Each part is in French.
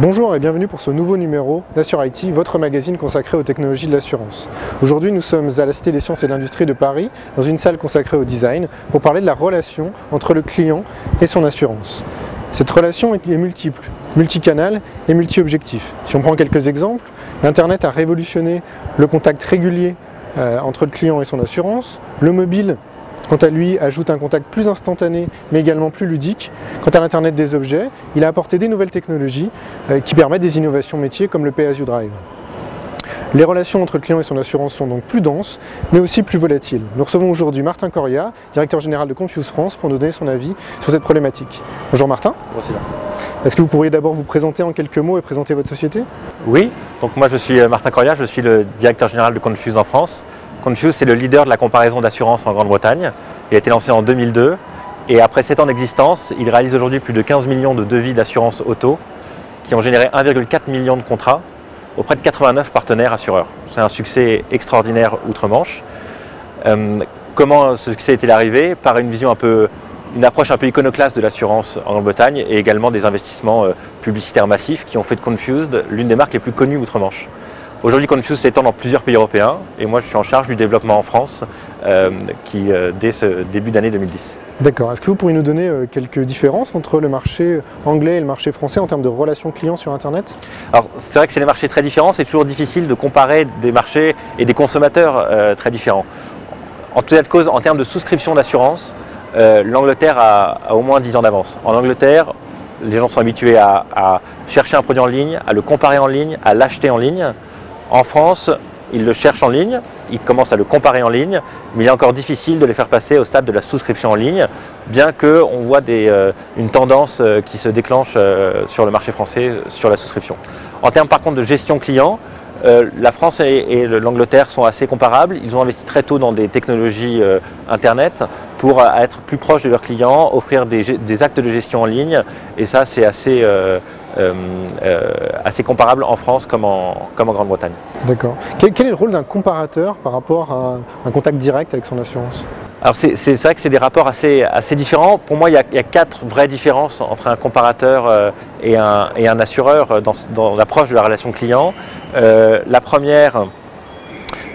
Bonjour et bienvenue pour ce nouveau numéro d'Assure IT, votre magazine consacré aux technologies de l'assurance. Aujourd'hui, nous sommes à la Cité des Sciences et de l'Industrie de Paris, dans une salle consacrée au design, pour parler de la relation entre le client et son assurance. Cette relation est multiple, multicanal et multi-objectif. Si on prend quelques exemples, l'Internet a révolutionné le contact régulier entre le client et son assurance. Le mobile, quant à lui, ajoute un contact plus instantané, mais également plus ludique. Quant à l'Internet des objets, il a apporté des nouvelles technologies qui permettent des innovations métiers comme le Pay-as-you-drive. Les relations entre le client et son assurance sont donc plus denses, mais aussi plus volatiles. Nous recevons aujourd'hui Martin Coria, directeur général de Confuse France, pour nous donner son avis sur cette problématique. Bonjour Martin. Bonjour. Est-ce que vous pourriez d'abord vous présenter en quelques mots et présenter votre société? Oui, donc moi je suis Martin Coria, je suis le directeur général de Confuse en France. Confuse, c'est le leader de la comparaison d'assurance en Grande-Bretagne. Il a été lancé en 2002 et après 7 ans d'existence, il réalise aujourd'hui plus de 15 millions de devis d'assurance auto qui ont généré 1,4 million de contrats auprès de 89 partenaires assureurs. C'est un succès extraordinaire outre-Manche. Comment ce succès est-il arrivé? Par une approche un peu iconoclaste de l'assurance en Grande-Bretagne et également des investissements publicitaires massifs qui ont fait de Confused l'une des marques les plus connues outre-Manche. Aujourd'hui, Confuse s'étend dans plusieurs pays européens et moi je suis en charge du développement en France dès ce début d'année 2010. D'accord. Est-ce que vous pourriez nous donner quelques différences entre le marché anglais et le marché français en termes de relations clients sur Internet? Alors c'est vrai que c'est des marchés très différents, c'est toujours difficile de comparer des marchés et des consommateurs très différents. En tout état de cause, en termes de souscription d'assurance, l'Angleterre a au moins 10 ans d'avance. En Angleterre, les gens sont habitués à chercher un produit en ligne, à le comparer en ligne, à l'acheter en ligne. En France, ils le cherchent en ligne, ils commencent à le comparer en ligne, mais il est encore difficile de les faire passer au stade de la souscription en ligne, bien qu'on voit une tendance qui se déclenche sur le marché français sur la souscription. En termes par contre de gestion client, la France et l'Angleterre sont assez comparables. Ils ont investi très tôt dans des technologies Internet pour être plus proches de leurs clients, offrir des actes de gestion en ligne, et ça c'est assez comparable en France comme en Grande-Bretagne. D'accord. Quel est le rôle d'un comparateur par rapport à un contact direct avec son assurance? Alors c'est vrai que c'est des rapports assez différents. Pour moi, il y a 4 vraies différences entre un comparateur et un assureur dans l'approche de la relation client. La première,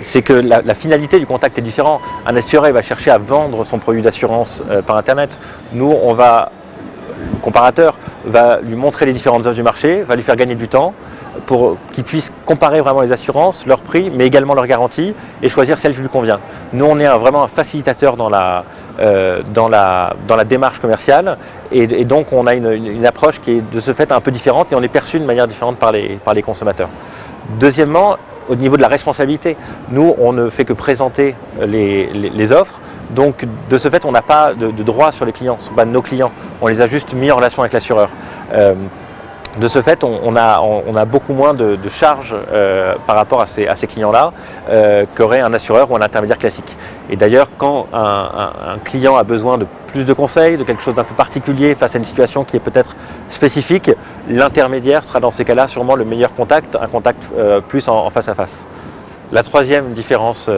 c'est que la finalité du contact est différente. Un assureur va chercher à vendre son produit d'assurance par Internet. Nous, le comparateur va lui montrer les différentes offres du marché, va lui faire gagner du temps pour qu'il puisse comparer vraiment les assurances, leur prix, mais également leur garantie et choisir celle qui lui convient. Nous, on est vraiment un facilitateur dans la démarche commerciale et donc on a une approche qui est de ce fait un peu différente et on est perçu de manière différente par les consommateurs. Deuxièmement, au niveau de la responsabilité, nous, on ne fait que présenter les offres. Donc, de ce fait, on n'a pas de droit sur les clients, ce ne sont pas nos clients. On les a juste mis en relation avec l'assureur. De ce fait, on a beaucoup moins de charges par rapport à ces clients-là qu'aurait un assureur ou un intermédiaire classique. Et d'ailleurs, quand un client a besoin de plus de conseils, de quelque chose d'un peu particulier face à une situation qui est peut-être spécifique, l'intermédiaire sera dans ces cas-là sûrement le meilleur contact, un contact plus en face à face. La troisième différence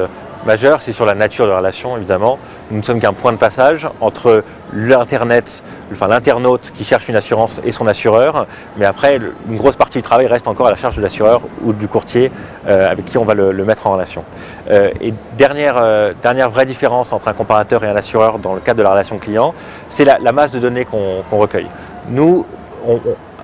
majeure, c'est sur la nature de la relation, évidemment. Nous ne sommes qu'un point de passage entre l'internaute qui cherche une assurance et son assureur, mais après, une grosse partie du travail reste encore à la charge de l'assureur ou du courtier avec qui on va le mettre en relation. Et dernière vraie différence entre un comparateur et un assureur dans le cadre de la relation client, c'est la masse de données qu'on recueille. Nous,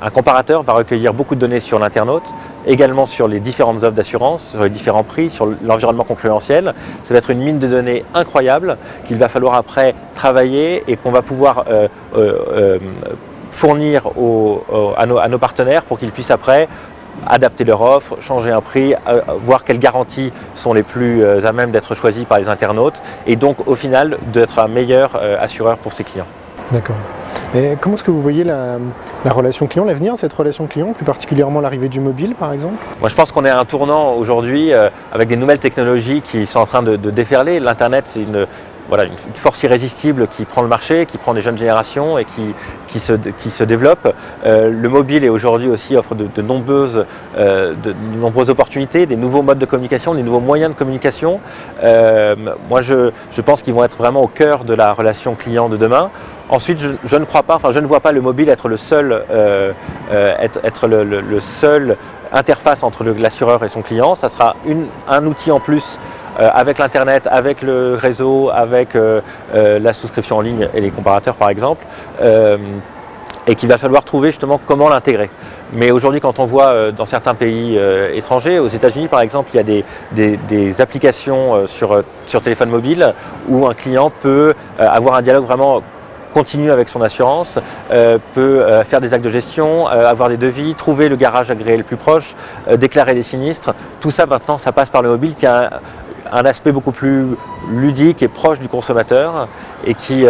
un comparateur va recueillir beaucoup de données sur l'internaute, également sur les différentes offres d'assurance, sur les différents prix, sur l'environnement concurrentiel. Ça va être une mine de données incroyable qu'il va falloir après travailler et qu'on va pouvoir fournir à nos partenaires pour qu'ils puissent après adapter leur offre, changer un prix, voir quelles garanties sont les plus à même d'être choisies par les internautes et donc au final d'être un meilleur assureur pour ses clients. D'accord. Et comment est-ce que vous voyez la relation client, l'avenir de cette relation client, plus particulièrement l'arrivée du mobile par exemple? Moi je pense qu'on est à un tournant aujourd'hui avec des nouvelles technologies qui sont en train de déferler. L'Internet c'est une force irrésistible qui prend le marché, qui prend des jeunes générations et qui se développe. Le mobile est aujourd'hui aussi offre de nombreuses opportunités, des nouveaux modes de communication, des nouveaux moyens de communication. Moi je pense qu'ils vont être vraiment au cœur de la relation client de demain. Ensuite, je ne crois pas, enfin je ne vois pas le mobile être le seul, le seul interface entre l'assureur et son client. Ça sera un outil en plus avec l'internet, avec le réseau, avec la souscription en ligne et les comparateurs par exemple. Et qu'il va falloir trouver justement comment l'intégrer. Mais aujourd'hui, quand on voit dans certains pays étrangers, aux États-Unis par exemple, il y a des applications sur téléphone mobile où un client peut avoir un dialogue vraiment continu avec son assurance, peut faire des actes de gestion, avoir des devis, trouver le garage agréé le plus proche, déclarer les sinistres. Tout ça maintenant, ça passe par le mobile qui a un aspect beaucoup plus ludique et proche du consommateur et qui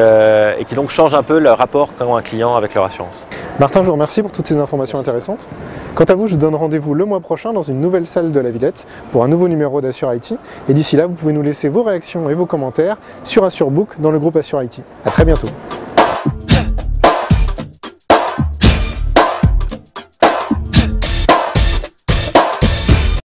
donc change un peu le rapport qu'ont un client avec leur assurance. Martin, je vous remercie pour toutes ces informations intéressantes. Quant à vous, je vous donne rendez-vous le mois prochain dans une nouvelle salle de la Villette pour un nouveau numéro d'Assure IT. Et d'ici là, vous pouvez nous laisser vos réactions et vos commentaires sur AssureBook dans le groupe Assure IT. À très bientôt.